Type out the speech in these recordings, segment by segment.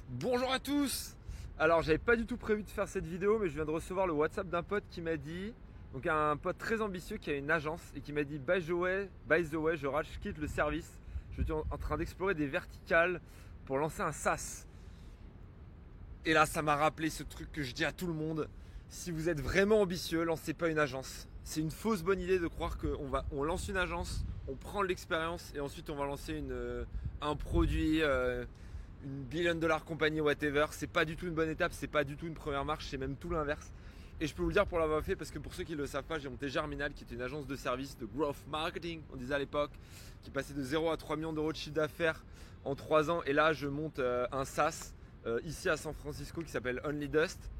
Bonjour à tous. Alors j'avais pas du tout prévu de faire cette vidéo, mais je viens de recevoir le WhatsApp d'un pote qui m'a dit, donc un pote très ambitieux qui a une agence et qui m'a dit by the way, je quitte le service. Je suis en train d'explorer des verticales pour lancer un SaaS. Et là ça m'a rappelé ce truc que je dis à tout le monde. Si vous êtes vraiment ambitieux, lancez pas une agence. C'est une fausse bonne idée de croire qu'on lance une agence, on prend l'expérience et ensuite on va lancer un produit, une billion-dollar compagnie, whatever. C'est pas du tout une bonne étape, c'est pas du tout une première marche, c'est même tout l'inverse. Et je peux vous le dire pour l'avoir fait, parce que pour ceux qui ne le savent pas, j'ai monté Germinal, qui est une agence de service de growth marketing, on disait à l'époque, qui passait de 0 à 3 millions d'euros de chiffre d'affaires en 3 ans. Et là, je monte un SaaS ici à San Francisco qui s'appelle Only Dust.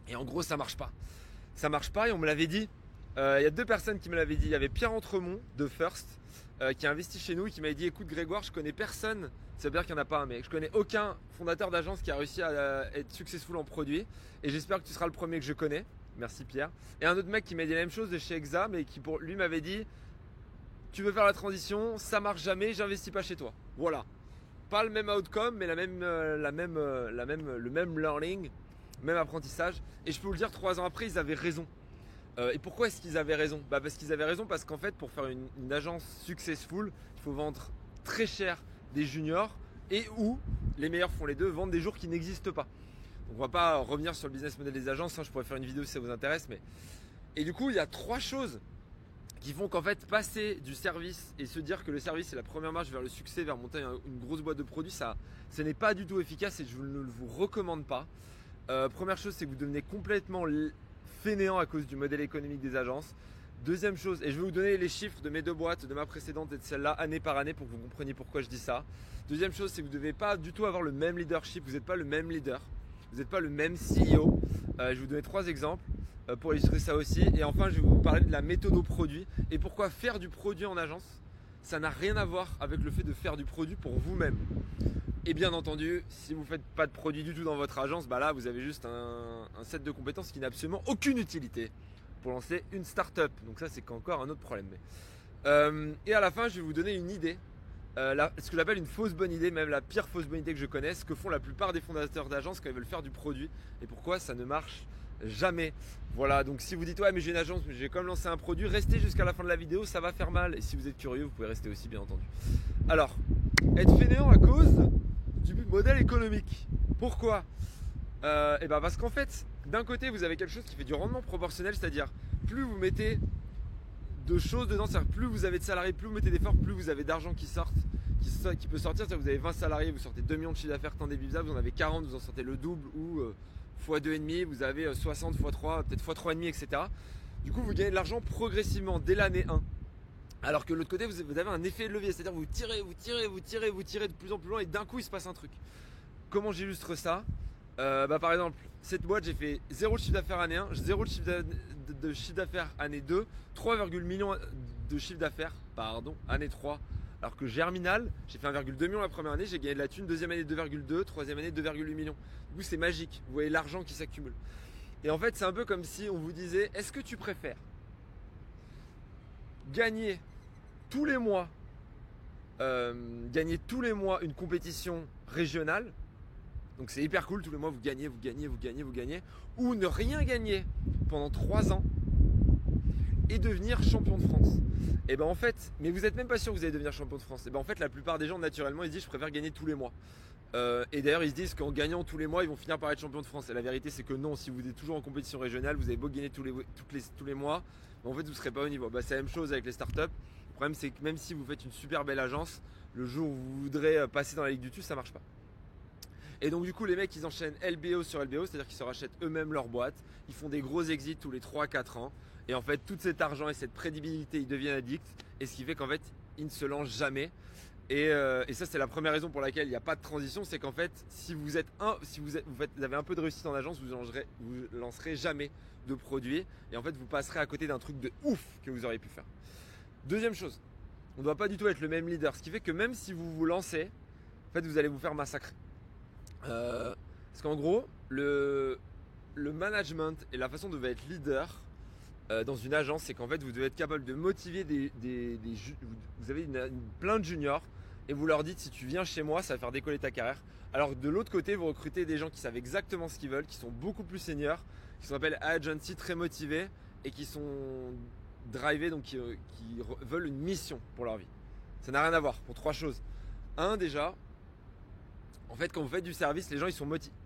Et en gros, ça marche pas. Ça marche pas et on me l'avait dit. Il y a deux personnes qui me l'avaient dit. Il y avait Pierre Entremont de First qui a investi chez nous et qui m'avait dit écoute Grégoire, je connais personne. Ça veut dire qu'il n'y en a pas un, mais je connais aucun fondateur d'agence qui a réussi à être successful en produit. Et j'espère que tu seras le premier que je connais. Merci Pierre. Et un autre mec qui m'a dit la même chose de chez Exa, mais qui pour lui m'avait dit tu veux faire la transition, ça marche jamais, j'investis pas chez toi. Voilà. Pas le même outcome, mais le même learning, même apprentissage. Et je peux vous le dire, 3 ans après, ils avaient raison. Et pourquoi est-ce qu'ils avaient raison? Parce qu'ils avaient raison, parce qu'en fait, pour faire une agence successful, il faut vendre très cher des juniors et ou, les meilleurs font les deux, vendre des jours qui n'existent pas. Donc on va pas revenir sur le business model des agences, je pourrais faire une vidéo si ça vous intéresse. Et du coup, il y a 3 choses qui font qu'en fait, passer du service et se dire que le service est la première marche vers le succès, vers monter une grosse boîte de produits, ce n'est pas du tout efficace et je ne vous recommande pas. Première chose, c'est que vous devenez complètement fainéant à cause du modèle économique des agences. Deuxième chose, et je vais vous donner les chiffres de mes 2 boîtes, de ma précédente et de celle-là, année par année, pour que vous compreniez pourquoi je dis ça. Deuxième chose, c'est que vous ne devez pas du tout avoir le même leadership, vous n'êtes pas le même leader, vous n'êtes pas le même CEO. Je vais vous donner 3 exemples pour illustrer ça aussi. Et enfin, je vais vous parler de la méthode au produit et pourquoi faire du produit en agence, ça n'a rien à voir avec le fait de faire du produit pour vous-même. Et bien entendu, si vous ne faites pas de produit du tout dans votre agence, bah là vous avez juste un set de compétences qui n'a absolument aucune utilité pour lancer une start-up. Donc ça c'est encore un autre problème. Et à la fin, je vais vous donner une idée, ce que j'appelle une fausse bonne idée, même la pire fausse bonne idée que je connaisse, que font la plupart des fondateurs d'agences quand ils veulent faire du produit et pourquoi ça ne marche jamais. Voilà, donc si vous dites ouais mais j'ai une agence mais j'ai quand même lancé un produit, restez jusqu'à la fin de la vidéo, ça va faire mal. Et si vous êtes curieux, vous pouvez rester aussi bien entendu. Alors, être fainéant à cause du modèle économique. Pourquoi? Parce qu'en fait, d'un côté, vous avez quelque chose qui fait du rendement proportionnel, c'est-à-dire plus vous mettez de choses dedans, c'est-à-dire plus vous avez de salariés, plus vous mettez d'efforts, plus vous avez d'argent qui peut sortir. C'est-à-dire vous avez 20 salariés, vous sortez 2 millions de chiffre d'affaires, tant d'EBITDA, vous en avez 40, vous en sortez le double ou x 2,5, vous avez 60 x 3, peut-être x 3,5, etc. Du coup, vous gagnez de l'argent progressivement dès l'année 1. Alors que de l'autre côté, vous avez un effet de levier, c'est-à-dire vous tirez de plus en plus loin et d'un coup il se passe un truc. Comment j'illustre ça? Par exemple, cette boîte, j'ai fait 0 de chiffre d'affaires année 1, 0 de chiffre d'affaires année 2, 3, millions de chiffre d'affaires, année 3. Alors que Germinal, j'ai fait 1,2 million la première année, j'ai gagné de la thune, deuxième année 2,2, troisième année 2,8 millions. Du coup, c'est magique, vous voyez l'argent qui s'accumule. Et en fait, c'est un peu comme si on vous disait, est-ce que tu préfères gagner tous les mois une compétition régionale, donc c'est hyper cool, tous les mois vous gagnez, ou ne rien gagner pendant 3 ans et devenir champion de France? Et en fait, mais vous n'êtes même pas sûr que vous allez devenir champion de France. Et en fait, la plupart des gens naturellement ils se disent je préfère gagner tous les mois. Et d'ailleurs ils se disent qu'en gagnant tous les mois ils vont finir par être champion de France. Et la vérité c'est que non, si vous êtes toujours en compétition régionale, vous avez beau gagner tous les mois, en fait vous ne serez pas au niveau. C'est la même chose avec les startups. Le problème c'est que même si vous faites une super belle agence, le jour où vous voudrez passer dans la Ligue du Dessus, ça marche pas. Et donc du coup les mecs ils enchaînent LBO sur LBO, c'est-à-dire qu'ils se rachètent eux-mêmes leur boîte, ils font des gros exits tous les 3-4 ans, et en fait tout cet argent et cette crédibilité ils deviennent addicts, et ce qui fait qu'en fait ils ne se lancent jamais. Et ça c'est la première raison pour laquelle il n'y a pas de transition, c'est qu'en fait si vous avez un peu de réussite en agence, vous lancerez jamais de produit, et en fait vous passerez à côté d'un truc de ouf que vous auriez pu faire. Deuxième chose, on ne doit pas du tout être le même leader, ce qui fait que même si vous vous lancez, en fait vous allez vous faire massacrer. Parce qu'en gros, le management et la façon de vous être leader dans une agence, c'est qu'en fait vous devez être capable de motiver vous avez plein de juniors, et vous leur dites si tu viens chez moi, ça va faire décoller ta carrière. Alors que de l'autre côté, vous recrutez des gens qui savent exactement ce qu'ils veulent, qui sont beaucoup plus seniors, qui s'appellent agency, très motivés et qui sont drivés, donc qui veulent une mission pour leur vie. Ça n'a rien à voir pour trois choses. Un, déjà, en fait, quand vous faites du service, les gens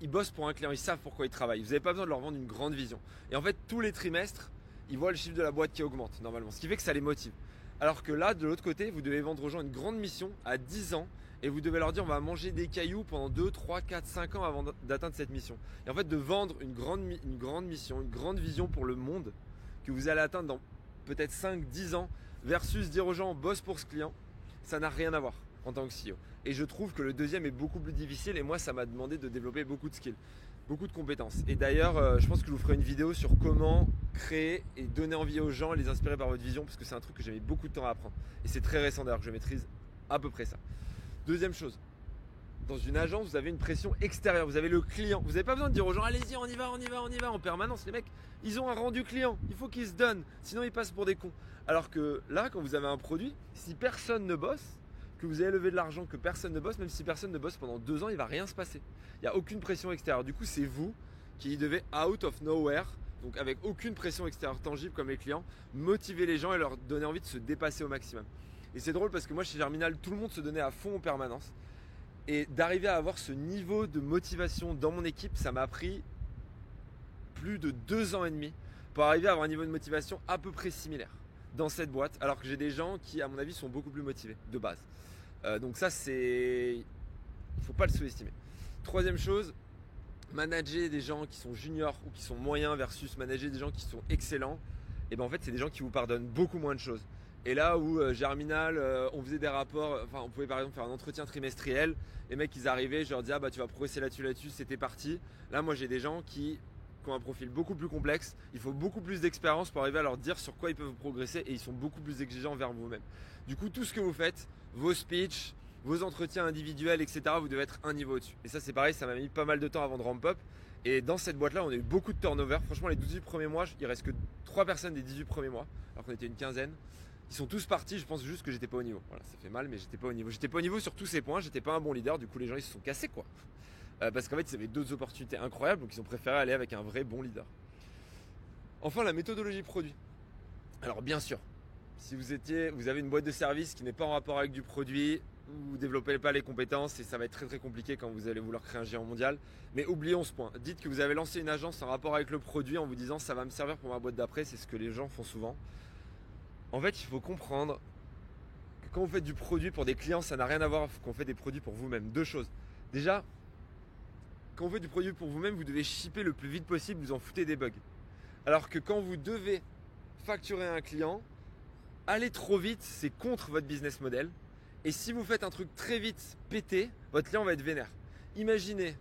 ils bossent pour un client, ils savent pourquoi ils travaillent. Vous n'avez pas besoin de leur vendre une grande vision. Et en fait, tous les trimestres, ils voient le chiffre de la boîte qui augmente normalement, ce qui fait que ça les motive. Alors que là, de l'autre côté, vous devez vendre aux gens une grande mission à 10 ans et vous devez leur dire on va manger des cailloux pendant 2, 3, 4, 5 ans avant d'atteindre cette mission. Et en fait, de vendre une grande mission, une grande vision pour le monde que vous allez atteindre dans peut-être 5, 10 ans versus dire aux gens bosse pour ce client, ça n'a rien à voir en tant que CEO. Et je trouve que le deuxième est beaucoup plus difficile et moi, ça m'a demandé de développer beaucoup de skills, beaucoup de compétences. Et d'ailleurs, je pense que je vous ferai une vidéo sur comment créer et donner envie aux gens et les inspirer par votre vision parce que c'est un truc que j'ai mis beaucoup de temps à apprendre. Et c'est très récent d'ailleurs que je maîtrise à peu près ça. Deuxième chose, dans une agence, vous avez une pression extérieure, vous avez le client. Vous n'avez pas besoin de dire aux gens allez-y, on y va en permanence. Les mecs, ils ont un rendu client, il faut qu'ils se donnent, sinon ils passent pour des cons. Alors que là, quand vous avez un produit, si personne ne bosse, que vous avez levé de l'argent, que personne ne bosse, même si personne ne bosse pendant 2 ans, il ne va rien se passer. Il n'y a aucune pression extérieure. Du coup, c'est vous qui devez out of nowhere, donc avec aucune pression extérieure tangible comme les clients, motiver les gens et leur donner envie de se dépasser au maximum. Et c'est drôle parce que moi chez Germinal, tout le monde se donnait à fond en permanence. Et d'arriver à avoir ce niveau de motivation dans mon équipe, ça m'a pris plus de 2 ans et demi pour arriver à avoir un niveau de motivation à peu près similaire dans cette boîte, alors que j'ai des gens qui, à mon avis, sont beaucoup plus motivés de base. Donc ça, il ne faut pas le sous-estimer. Troisième chose, manager des gens qui sont juniors ou qui sont moyens versus manager des gens qui sont excellents, et ben en fait, c'est des gens qui vous pardonnent beaucoup moins de choses. Et là où Germinal, on faisait des rapports, enfin on pouvait par exemple faire un entretien trimestriel, les mecs ils arrivaient, je leur disais ah bah tu vas progresser là-dessus, c'était parti. Là moi j'ai des gens qui ont un profil beaucoup plus complexe, il faut beaucoup plus d'expérience pour arriver à leur dire sur quoi ils peuvent progresser et ils sont beaucoup plus exigeants envers vous-même. Du coup tout ce que vous faites, vos speeches, vos entretiens individuels, etc., vous devez être un niveau au-dessus. Et ça c'est pareil, ça m'a mis pas mal de temps avant de ramp up. Et dans cette boîte là on a eu beaucoup de turnover. Franchement les 18 premiers mois, il reste que 3 personnes des 18 premiers mois, alors qu'on était une quinzaine. Ils sont tous partis, je pense juste que j'étais pas au niveau. Voilà, ça fait mal, mais j'étais pas au niveau. J'étais pas au niveau sur tous ces points, j'étais pas un bon leader, du coup les gens ils se sont cassés quoi. Parce qu'en fait ils avaient d'autres opportunités incroyables, donc ils ont préféré aller avec un vrai bon leader. Enfin la méthodologie produit. Alors bien sûr, si vous avez une boîte de service qui n'est pas en rapport avec du produit, vous ne développez pas les compétences et ça va être très très compliqué quand vous allez vouloir créer un géant mondial. Mais oublions ce point. Dites que vous avez lancé une agence en rapport avec le produit en vous disant ça va me servir pour ma boîte d'après, c'est ce que les gens font souvent. En fait, il faut comprendre que quand vous faites du produit pour des clients, ça n'a rien à voir quand on fait des produits pour vous-même. Deux choses. Déjà, quand vous faites du produit pour vous-même, vous devez shipper le plus vite possible, vous en foutez des bugs. Alors que quand vous devez facturer un client, aller trop vite, c'est contre votre business model. Et si vous faites un truc très vite pété, votre client va être vénère. Imaginez,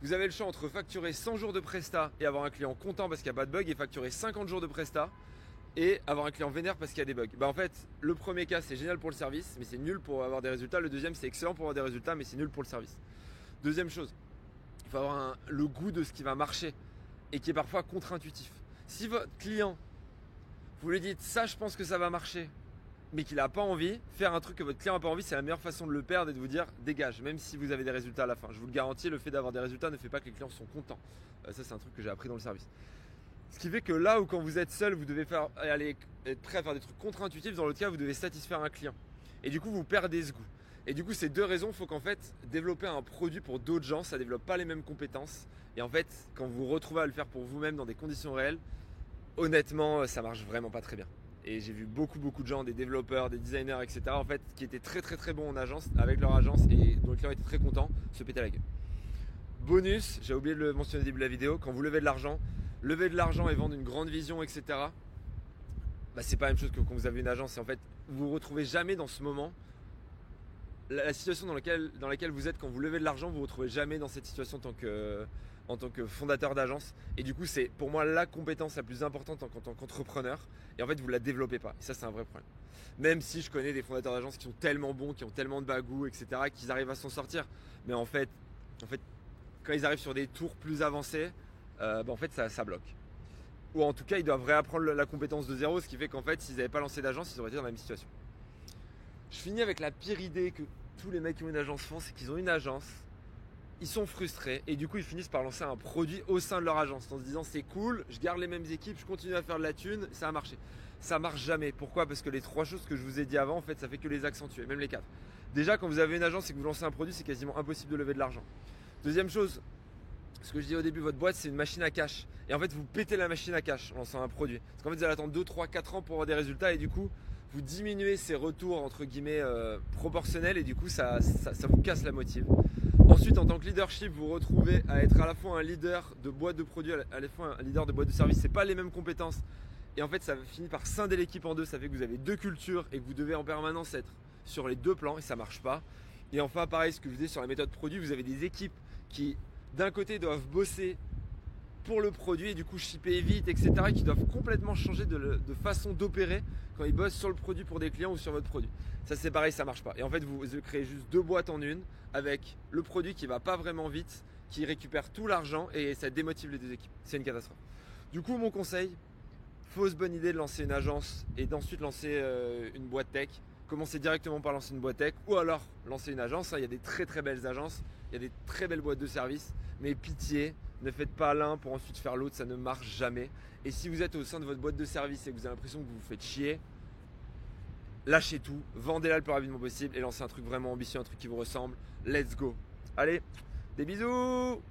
vous avez le choix entre facturer 100 jours de presta et avoir un client content parce qu'il n'y a pas de bug et facturer 50 jours de presta et avoir un client vénère parce qu'il y a des bugs. Bah en fait, le premier cas c'est génial pour le service, mais c'est nul pour avoir des résultats. Le deuxième c'est excellent pour avoir des résultats, mais c'est nul pour le service. Deuxième chose, il faut avoir le goût de ce qui va marcher et qui est parfois contre-intuitif. Si votre client, vous lui dites ça je pense que ça va marcher, mais qu'il n'a pas envie, faire un truc que votre client n'a pas envie, c'est la meilleure façon de le perdre et de vous dire dégage, même si vous avez des résultats à la fin. Je vous le garantis, le fait d'avoir des résultats ne fait pas que les clients sont contents. Ça c'est un truc que j'ai appris dans le service. Ce qui fait que là où quand vous êtes seul, vous devez être prêt à faire des trucs contre-intuitifs, dans l'autre cas vous devez satisfaire un client. Et du coup vous perdez ce goût. Et du coup ces deux raisons, il faut qu'en fait développer un produit pour d'autres gens, ça ne développe pas les mêmes compétences. Et en fait quand vous vous retrouvez à le faire pour vous-même dans des conditions réelles, honnêtement ça marche vraiment pas très bien. Et j'ai vu beaucoup de gens, des développeurs, des designers, etc. en fait qui étaient très bons en agence, avec leur agence et dont le client était très content, se péter la gueule. Bonus, j'ai oublié de le mentionner au début de la vidéo, quand vous levez de l'argent et vendre une grande vision, etc. Bah, c'est pas la même chose que quand vous avez une agence. Et en fait, vous vous retrouvez jamais dans ce moment. La situation dans laquelle vous êtes quand vous levez de l'argent, vous vous retrouvez jamais dans cette situation en tant que fondateur d'agence. Et du coup, c'est pour moi la compétence la plus importante en tant qu'entrepreneur. Et en fait, vous la développez pas. Et ça, c'est un vrai problème. Même si je connais des fondateurs d'agence qui sont tellement bons, qui ont tellement de bagou, etc., qu'ils arrivent à s'en sortir. Mais en fait, quand ils arrivent sur des tours plus avancés, en fait ça bloque. Ou en tout cas ils doivent réapprendre la compétence de zéro, ce qui fait qu'en fait s'ils n'avaient pas lancé d'agence ils auraient été dans la même situation. Je finis avec la pire idée tous les mecs qui ont une agence font, c'est qu'ils ont une agence, ils sont frustrés et du coup ils finissent par lancer un produit au sein de leur agence en se disant c'est cool, je garde les mêmes équipes, je continue à faire de la thune, ça a marché. Ça marche jamais. Pourquoi? Parce que les 3 choses que je vous ai dit avant, en fait, ça fait que les accentuer, même les 4. Déjà, quand vous avez une agence et que vous lancez un produit, c'est quasiment impossible de lever de l'argent. Deuxième chose, ce que je dis au début, votre boîte c'est une machine à cash. Et en fait, vous pétez la machine à cash en lançant un produit. Parce qu'en fait, vous allez attendre 2, 3, 4 ans pour avoir des résultats et du coup, vous diminuez ces retours entre guillemets proportionnels et du coup, ça vous casse la motive. Ensuite, en tant que leadership, vous retrouvez à être à la fois un leader de boîte de produits, à la fois un leader de boîte de services. C'est pas les mêmes compétences. Et en fait, ça finit par scinder l'équipe en deux. Ça fait que vous avez 2 cultures et que vous devez en permanence être sur les 2 plans et ça marche pas. Et enfin, pareil, ce que je vous disais sur la méthode produit, vous avez des équipes qui, d'un côté, doivent bosser pour le produit et du coup shipper vite, etc. et qui doivent complètement changer de façon d'opérer quand ils bossent sur le produit pour des clients ou sur votre produit. Ça, c'est pareil, ça marche pas. Et en fait, vous créez juste 2 boîtes en une avec le produit qui va pas vraiment vite, qui récupère tout l'argent et ça démotive les 2 équipes. C'est une catastrophe. Du coup, mon conseil, fausse bonne idée de lancer une agence et d'ensuite lancer une boîte tech. Commencez directement par lancer une boîte tech ou alors lancer une agence. Il y a des très très belles agences, il y a des très belles boîtes de services, mais pitié, ne faites pas l'un pour ensuite faire l'autre, ça ne marche jamais. Et si vous êtes au sein de votre boîte de service et que vous avez l'impression que vous vous faites chier, lâchez tout, vendez-la le plus rapidement possible et lancez un truc vraiment ambitieux, un truc qui vous ressemble. Let's go. Allez, des bisous.